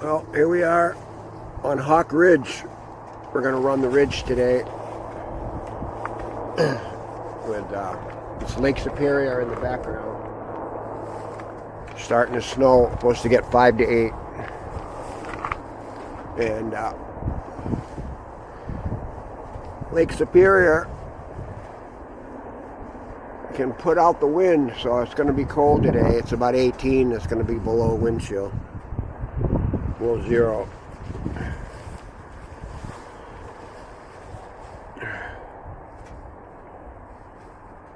Well, here we are on Hawk Ridge. We're going to run the ridge today with it's Lake Superior in the background. Starting to snow, supposed to get 5 to 8. And Lake Superior can put out the wind, so it's going to be cold today. It's about 18. It's going to be below wind chill. Below zero.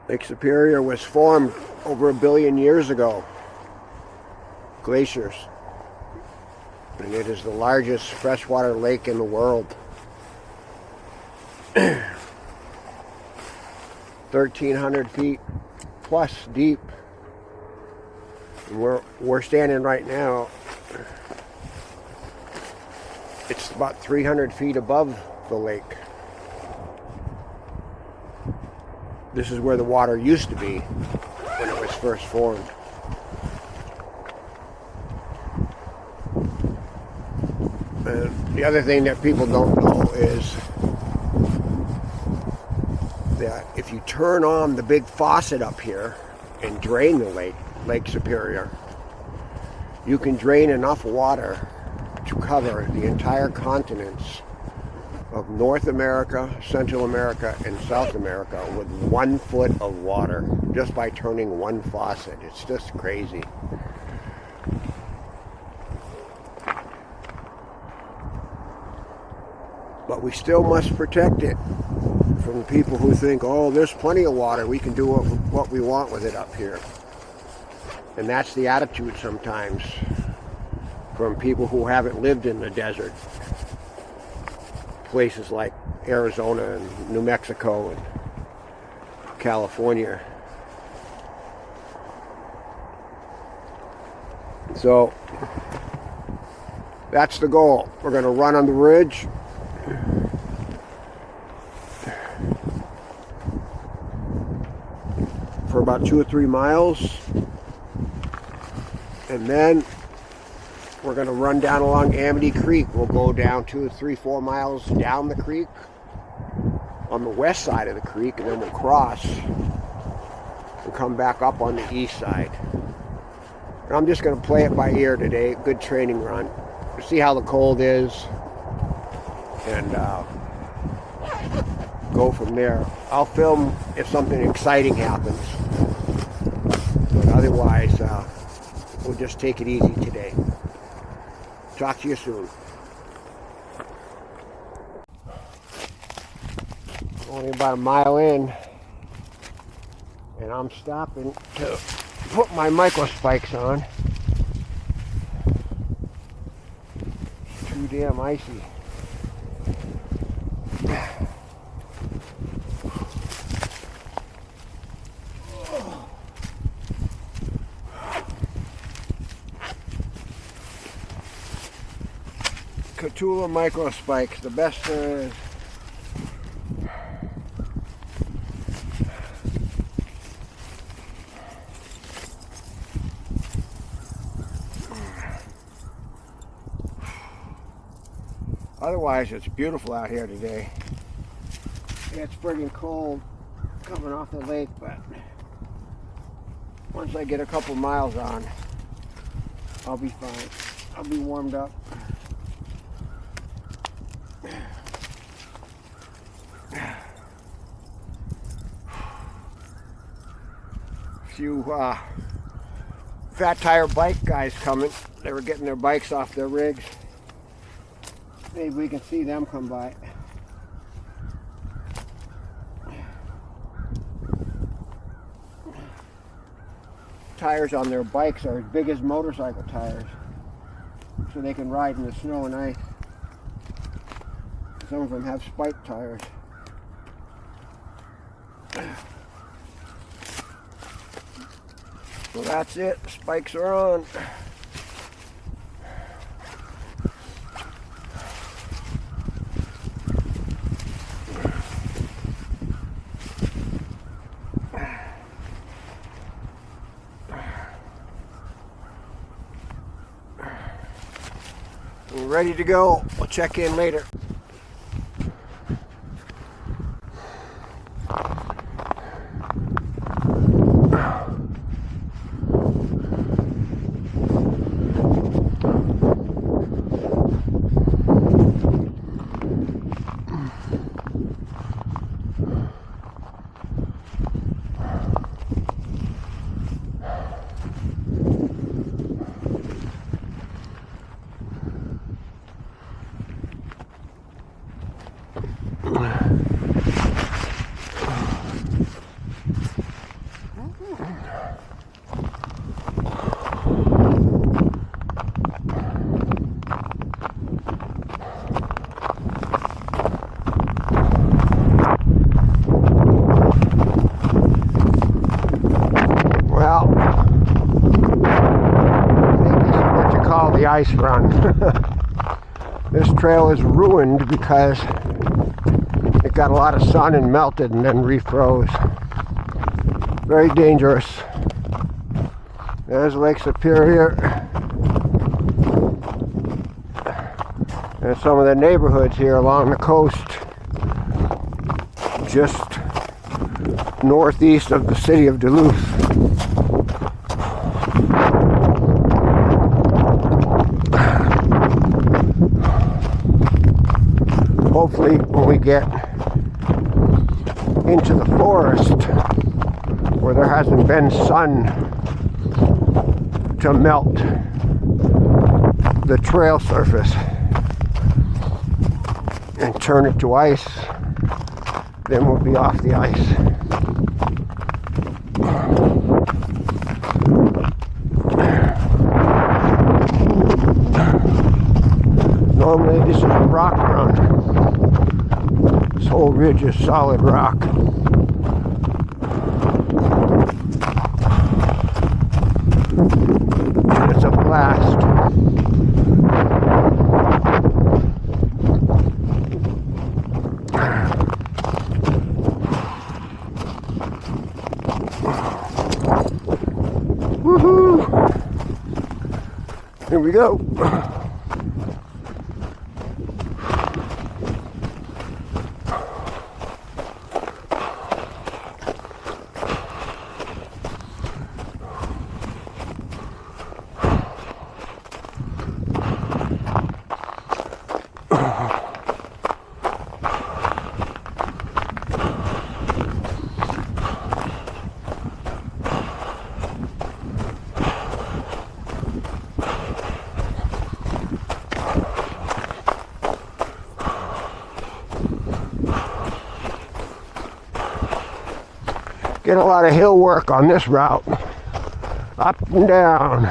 Lake Superior was formed over 1 billion years ago. Glaciers. And it is the largest freshwater lake in the world. 1,300 feet plus deep. And we're standing right now. It's about 300 feet above the lake. This is where the water used to be when it was first formed. And the other thing that people don't know is that if you turn on the big faucet up here and drain the Lake Superior, you can drain enough water to cover the entire continents of North America, Central America, and South America with 1 foot of water just by turning one faucet. It's just crazy. But we still must protect it from people who think, oh, there's plenty of water, we can do what we want with it up here. And that's the attitude sometimes from people who haven't lived in the desert. Places like Arizona and New Mexico and California. So that's the goal. We're going to run on the ridge. For about 2 or 3 miles. And then we're going to run down along Amity Creek. We'll go down 2 or 3, 4 miles down the creek on the west side of the creek, and then we'll cross and come back up on the east side. And I'm just going to play it by ear today. Good training run. See how the cold is, and go from there. I'll film if something exciting happens, but otherwise we'll just take it easy today. Talk to you soon. Only about a mile in, and I'm stopping to put my micro spikes on. It's too damn icy. Kahtoola micro spikes, the best there is. Otherwise, it's beautiful out here today. Yeah, it's friggin' cold coming off the lake, but once I get a couple miles on, I'll be fine. I'll be warmed up. Few fat tire bike guys coming. They were getting their bikes off their rigs. Maybe we can see them come by. Tires on their bikes are as big as motorcycle tires, so they can ride in the snow and ice. Some of them have spike tires. So that's it, spikes are on. We're ready to go. We'll check in later. The ice run. This trail is ruined because it got a lot of sun and melted and then refroze. Very dangerous. There's Lake Superior and some of the neighborhoods here along the coast just northeast of the city of Duluth. Hopefully when we get into the forest where there hasn't been sun to melt the trail surface and turn it to ice, then we'll be off the ice. Normally this is a rock run. This whole ridge is solid rock. And it's a blast. Woohoo! Here we go. Get a lot of hill work on this route. Up and down.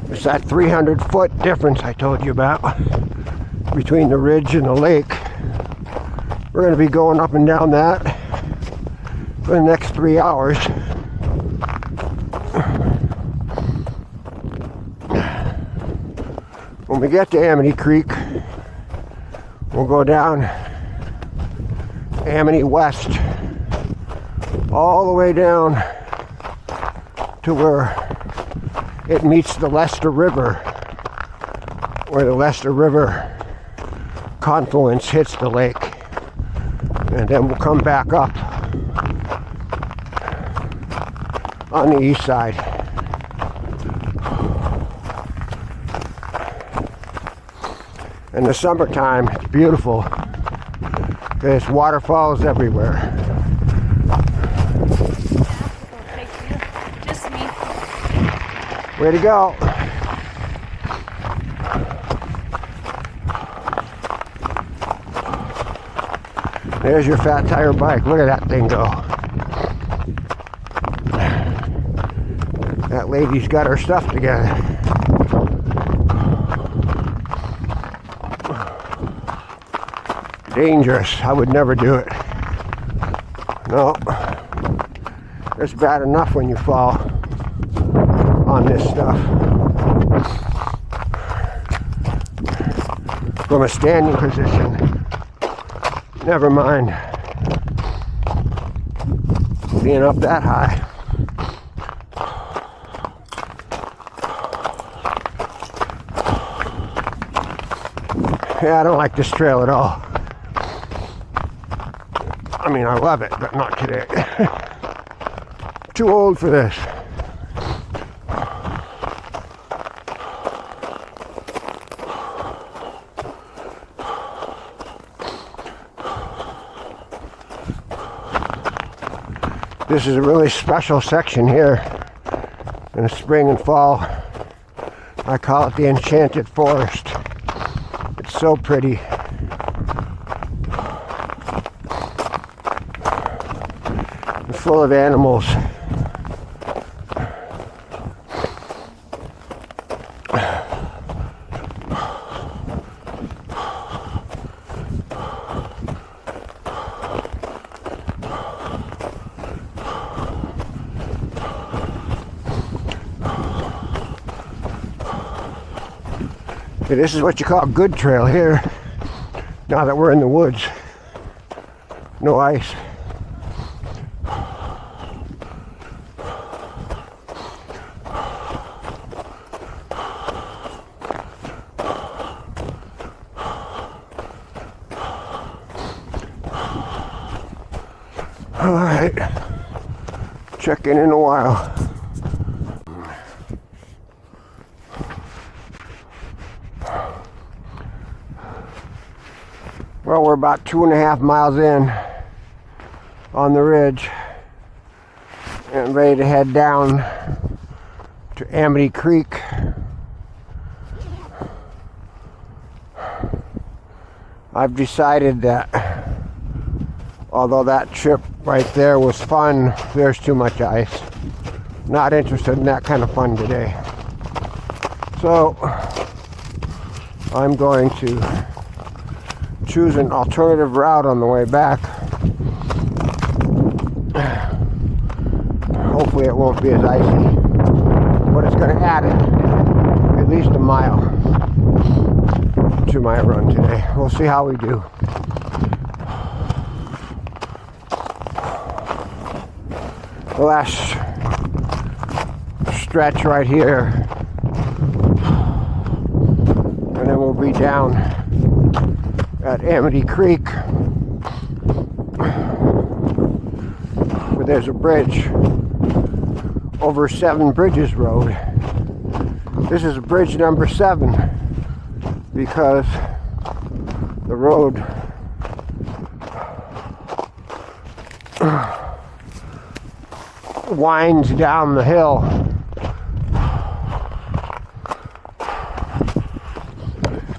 It's that 300-foot difference I told you about between the ridge and the lake. We're going to be going up and down that for the next 3 hours. When we get to Amity Creek, we'll go down Amity West all the way down to where it meets the Lester River, where the Lester River confluence hits the lake, and then we'll come back up on the east side. In the summertime, it's beautiful. There's waterfalls everywhere. Just me. Way to go. There's your fat tire bike. Look at that thing go. That lady's got her stuff together. Dangerous. I would never do it. No. It's bad enough when you fall on this stuff. From a standing position. Never mind being up that high. Yeah, I don't like this trail at all. I mean, I love it, but not today. Too old for this. This is a really special section here in the spring and fall. I call it the Enchanted Forest. It's so pretty. And full of animals. Okay, this is what you call a good trail here. Now that we're in the woods. No ice. All right, check in a while. Well, we're about 2.5 miles in on the ridge and ready to head down to Amity Creek. I've decided that although that trip right there was fun, there's too much ice. Not interested in that kind of fun today. So I'm going to choose an alternative route on the way back. Hopefully it won't be as icy, but it's going to add at least a mile to my run today. We'll see how we do. The last stretch right here, and then we'll be down at Amity Creek, where there's a bridge over 7 Bridges Road. This is bridge number 7 because the road winds down the hill.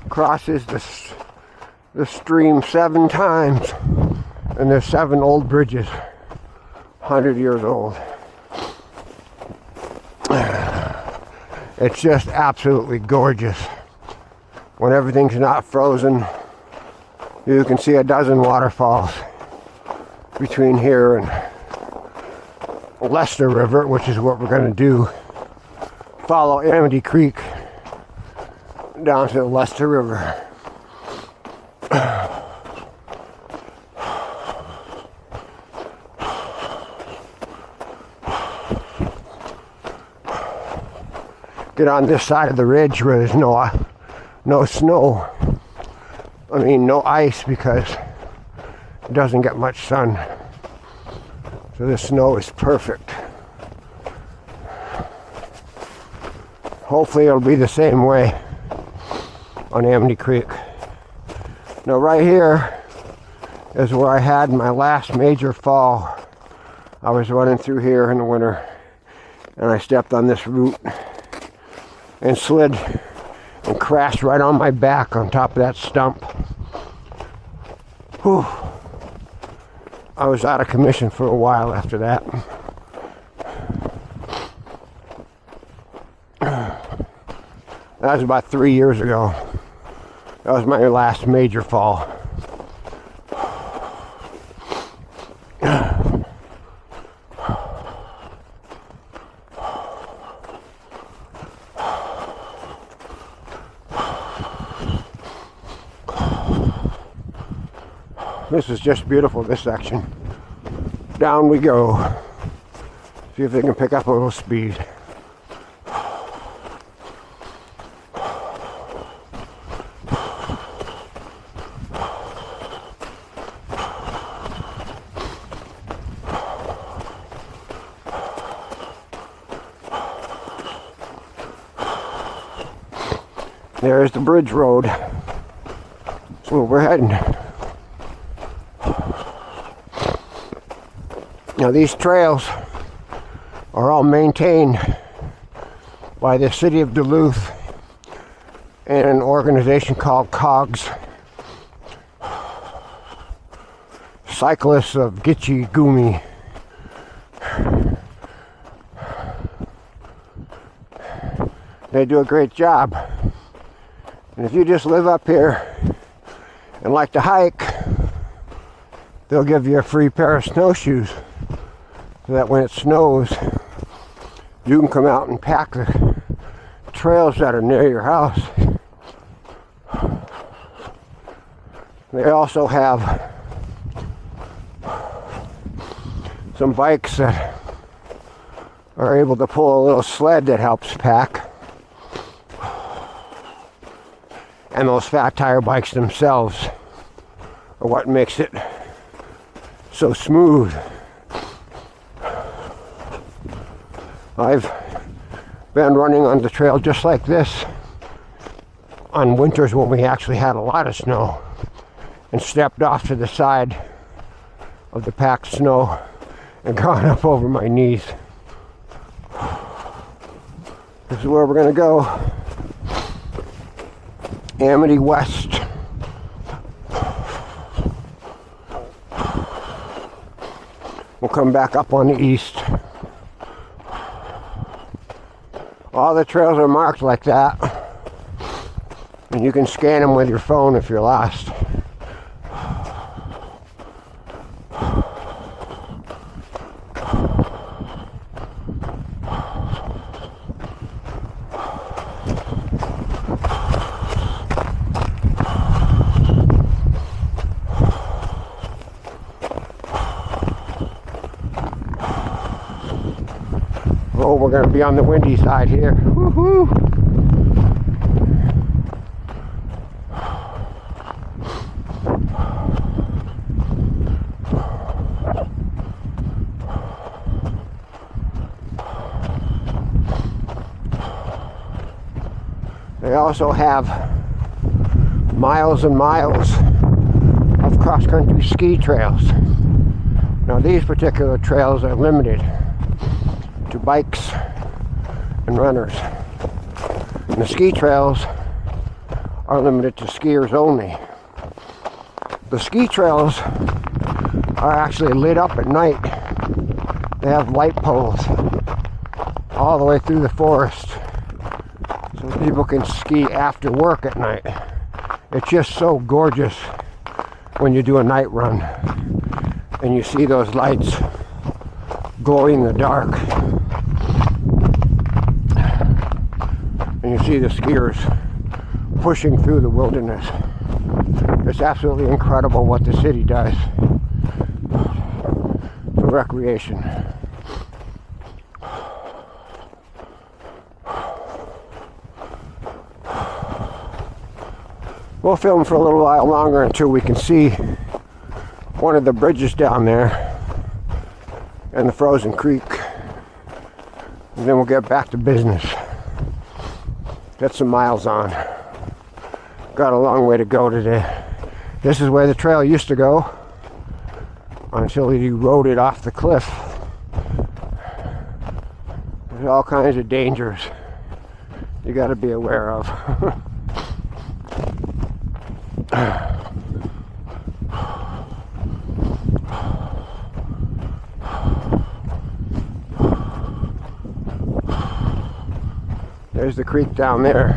Crosses the stream 7 times, and there's 7 old bridges, 100 years old. It's just absolutely gorgeous. When everything's not frozen, you can see a dozen waterfalls between here and Leicester River, which is what we're going to do. Follow Amity Creek down to the Leicester River. Get on this side of the ridge where there's no snow. I mean, no ice, because it doesn't get much sun. So the snow is perfect. Hopefully it'll be the same way on Amity Creek. Now right here is where I had my last major fall. I was running through here in the winter, and I stepped on this root and slid and crashed right on my back on top of that stump. Whew. I was out of commission for a while after that. That was about 3 years ago. That was my last major fall. This is just beautiful, this section. Down we go. See if they can pick up a little speed. There's the bridge road. That's where we're heading. Now these trails are all maintained by the city of Duluth and an organization called COGS, Cyclists of Gitche Gumi. They do a great job. And if you just live up here and like to hike, they'll give you a free pair of snowshoes so that when it snows, you can come out and pack the trails that are near your house. They also have some bikes that are able to pull a little sled that helps pack. And those fat tire bikes themselves are what makes it so smooth. I've been running on the trail just like this on winters when we actually had a lot of snow, and stepped off to the side of the packed snow and gone up over my knees. This is where we're going to go. Amity West. We'll come back up on the east. All the trails are marked like that, and you can scan them with your phone if you're lost. Oh, we're going to be on the windy side here. Woohoo! They also have miles and miles of cross-country ski trails. Now these particular trails are limited to bikes and runners. And the ski trails are limited to skiers only. The ski trails are actually lit up at night. They have light poles all the way through the forest, so people can ski after work at night. It's just so gorgeous when you do a night run and you see those lights glowing in the dark, and you see the skiers pushing through the wilderness. It's absolutely incredible what the city does for recreation. We'll film for a little while longer until we can see one of the bridges down there and the frozen creek, and then we'll get back to business. Get some miles on. Got a long way to go today. This is where the trail used to go until he rode it off the cliff. There's all kinds of dangers you got to be aware of. There's the creek down there,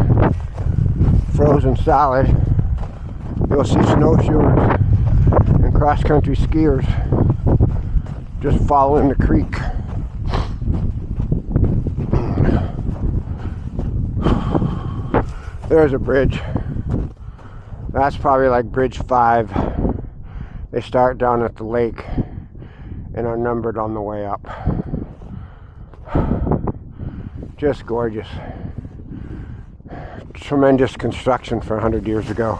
frozen solid. You'll see snowshoers and cross-country skiers just following the creek. There's a bridge. That's probably like bridge 5. They start down at the lake and are numbered on the way up. Just gorgeous. Tremendous construction for 100 years ago.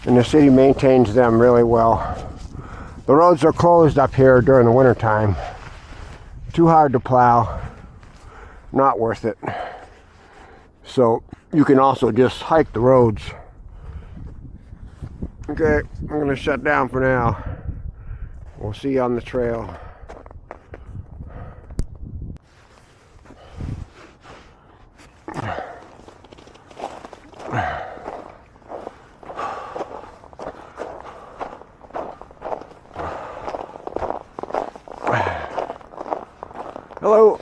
And the city maintains them really well. The roads are closed up here during the winter time. Too hard to plow. Not worth it. So you can also just hike the roads. Okay, I'm going to shut down for now. We'll see you on the trail. Hello.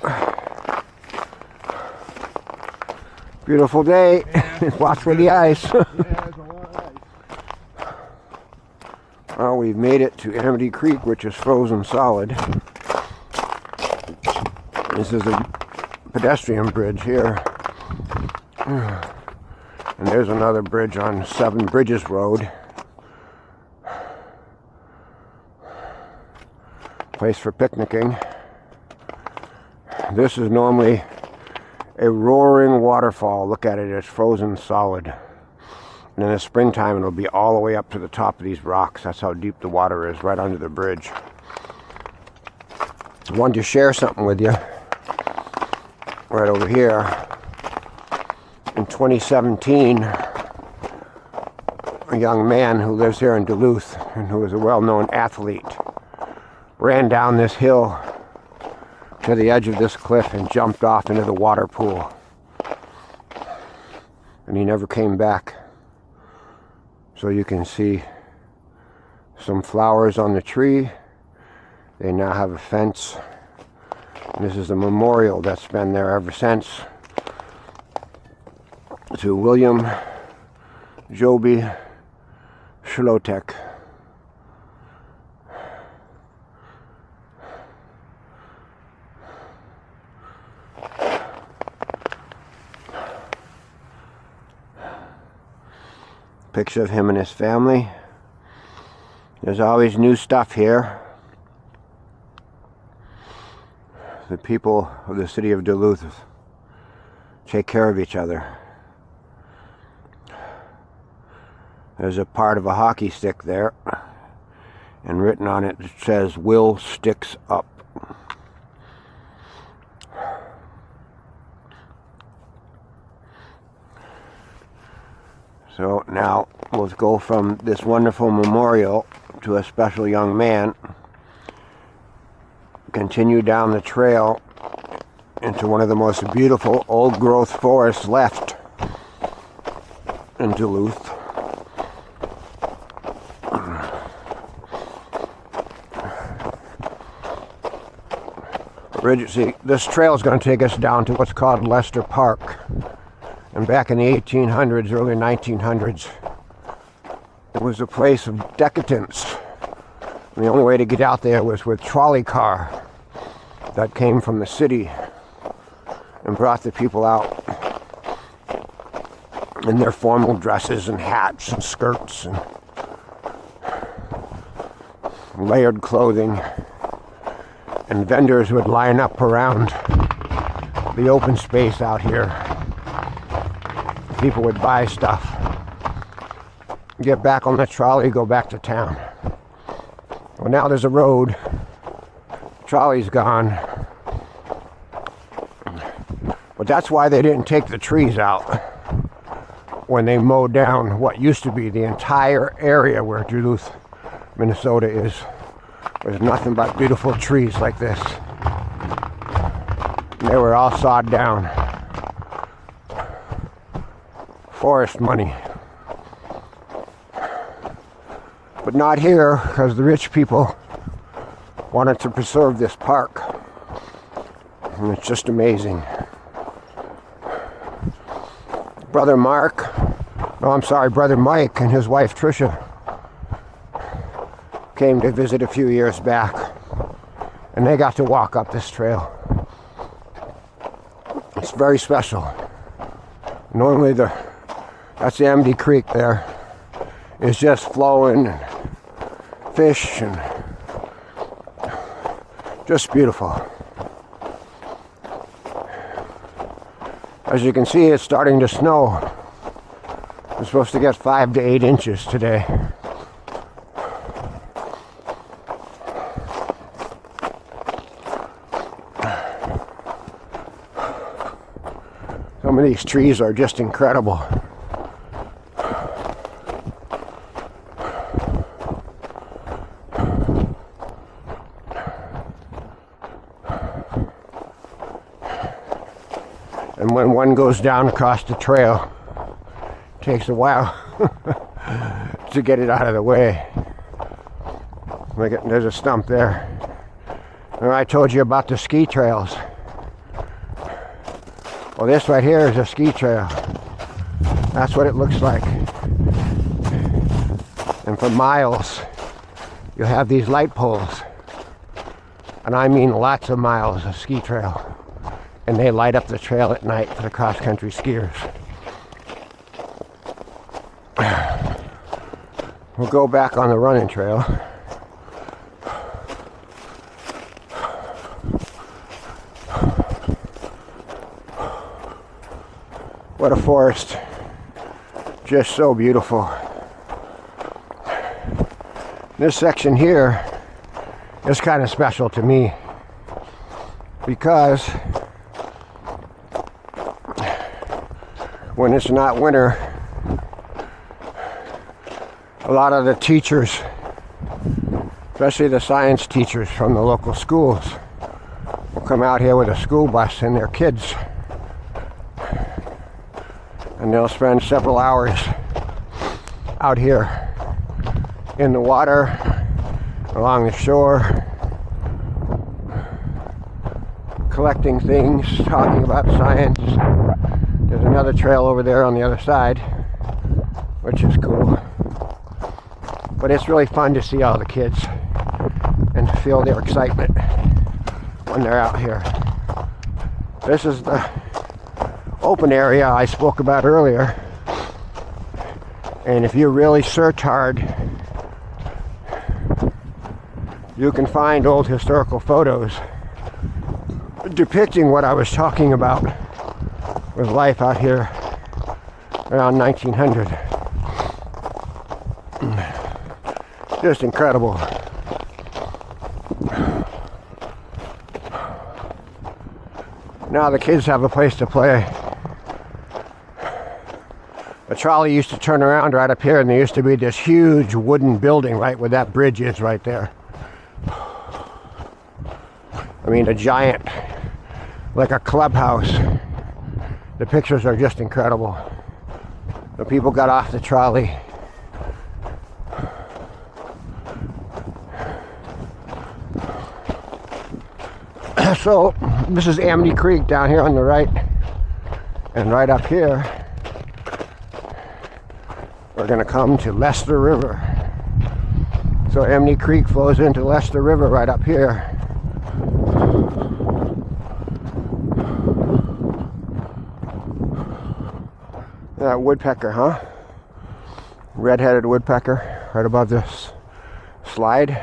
Beautiful day. Yeah. Watch for the ice. Yeah, there's a lot of ice. Well, we've made it to Amity Creek, which is frozen solid. This is a pedestrian bridge here. And there's another bridge on 7 Bridges Road. Place for picnicking. This is normally a roaring waterfall. Look at it, it's frozen solid. And in the springtime it'll be all the way up to the top of these rocks. That's how deep the water is, right under the bridge. I wanted to share something with you right over here. In 2017, a young man who lives here in Duluth and who is a well-known athlete ran down this hill to the edge of this cliff and jumped off into the water pool. And he never came back. So you can see some flowers on the tree. They now have a fence. And this is a memorial that's been there ever since to William Joby Shlotek. Picture of him and his family. There's always new stuff here. The people of the city of Duluth take care of each other. There's a part of a hockey stick there, and written on it says, "Will sticks up." So now we'll go from this wonderful memorial to a special young man, continue down the trail into one of the most beautiful old-growth forests left in Duluth. See, this trail is going to take us down to what's called Lester Park. And back in the 1800s, early 1900s, it was a place of decadence. And the only way to get out there was with trolley car that came from the city and brought the people out in their formal dresses and hats and skirts and layered clothing. And vendors would line up around the open space out here. People would buy stuff, get back on the trolley, go back to town. Well, now there's a road. The trolley's gone. But that's why they didn't take the trees out when they mowed down what used to be the entire area where Duluth, Minnesota is. There's nothing but beautiful trees like this. And they were all sawed down. Forest money. But not here, because the rich people wanted to preserve this park. And it's just amazing. Brother Mike and his wife Tricia came to visit a few years back, and they got to walk up this trail. It's very special. Normally that's the Amity Creek there, is just flowing and fish and just beautiful. As you can see, it's starting to snow. We're supposed to get 5 to 8 inches today. So Some of these trees are just incredible. And when one goes down across the trail, it takes a while to get it out of the way. Look at, there's a stump there. And I told you about the ski trails. Well, this right here is a ski trail. That's what it looks like. And for miles, you have these light poles. And I mean lots of miles of ski trail. And they light up the trail at night for the cross-country skiers. We'll go back on the running trail. What a forest. Just so beautiful. This section here is kind of special to me because when it's not winter, a lot of the teachers, especially the science teachers from the local schools, will come out here with a school bus and their kids, and they'll spend several hours out here in the water, along the shore, collecting things, talking about science. There's another trail over there on the other side, which is cool. But it's really fun to see all the kids and feel their excitement when they're out here. This is the open area I spoke about earlier. And if you really search hard, you can find old historical photos depicting what I was talking about with life out here around 1900. Just incredible. Now the kids have a place to play. The trolley used to turn around right up here, and there used to be this huge wooden building right where that bridge is right there. I mean, a giant, like a clubhouse. The pictures are just incredible. The people got off the trolley. So this is Amity Creek down here on the right, and right up here we're going to come to Leicester River. So Amity Creek flows into Leicester River right up here. That woodpecker, huh? Red-headed woodpecker right above this slide.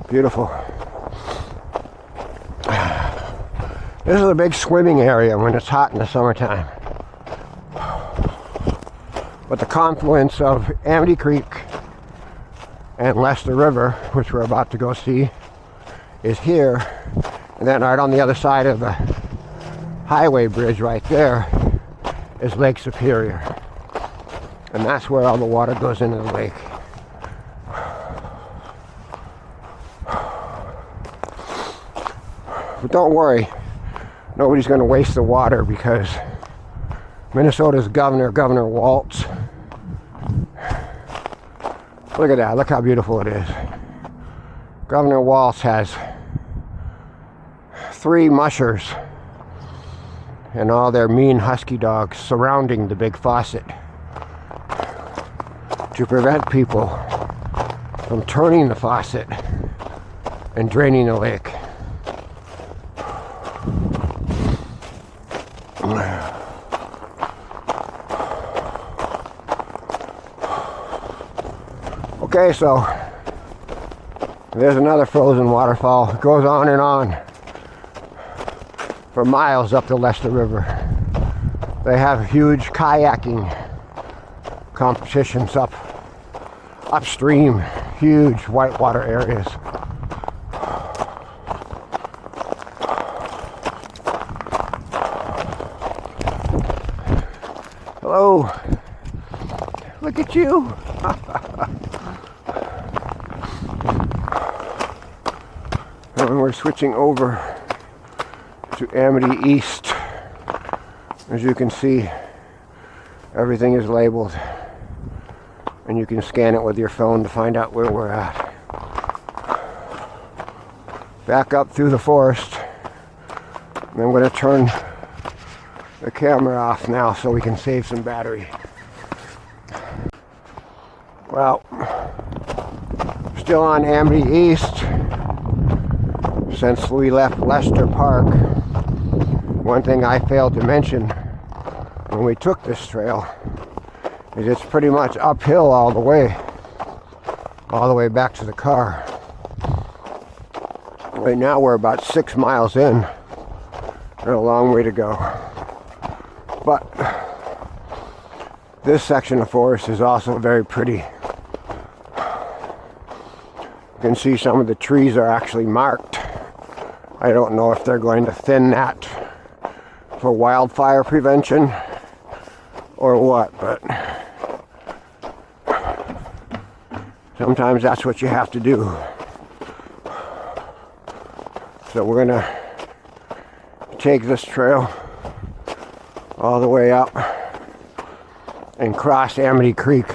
Beautiful. This is a big swimming area when it's hot in the summertime. But the confluence of Amity Creek and Leicester River, which we're about to go see, is here. And then right on the other side of the highway bridge right there is Lake Superior. And that's where all the water goes into the lake. But don't worry, nobody's going to waste the water because Minnesota's governor, Governor Walz, look at that, look how beautiful it is. Governor Walz has 3 mushers and all their mean husky dogs surrounding the big faucet to prevent people from turning the faucet and draining the lake. Okay, so there's another frozen waterfall. It goes on and on for miles up the Leicester River. They have huge kayaking competitions upstream, huge whitewater areas. Hello. Look at you. And we're switching over to Amity East. As you can see, everything is labeled, and you can scan it with your phone to find out where we're at. Back up through the forest. And I'm going to turn the camera off now so we can save some battery. Well, still on Amity East. Since we left Lester Park, one thing I failed to mention when we took this trail is it's pretty much uphill all the way back to the car. Right now we're about 6 miles in. Got a long way to go. But this section of forest is also very pretty. You can see some of the trees are actually marked. I don't know if they're going to thin that for wildfire prevention or what, but sometimes that's what you have to do. So we're gonna take this trail all the way up and cross Amity Creek.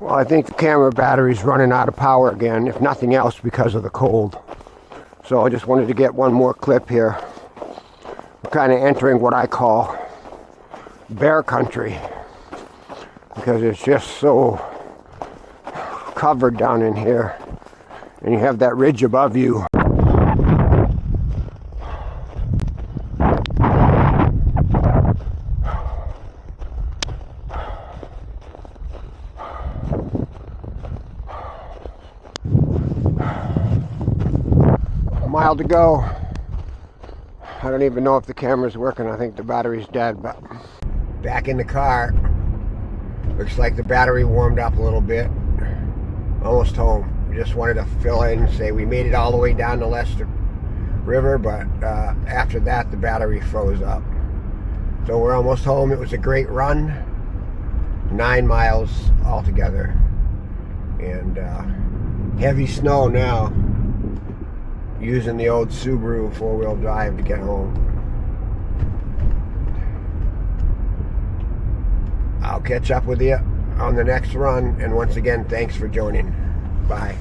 Well, I think the camera battery's running out of power again, if nothing else because of the cold. So I just wanted to get one more clip here. We're kind of entering what I call bear country, because it's just so covered down in here, and you have that ridge above you. Mile to go. I don't even know if the camera's working. I think the battery's dead, but back in the car. Looks like the battery warmed up a little bit. Almost home. We just wanted to fill in and say we made it all the way down to Lester River, but after that the battery froze up. So we're almost home. It was a great run. 9 miles altogether. And heavy snow now. Using the old Subaru 4-wheel drive to get home. I'll catch up with you on the next run, and once again, thanks for joining. Bye.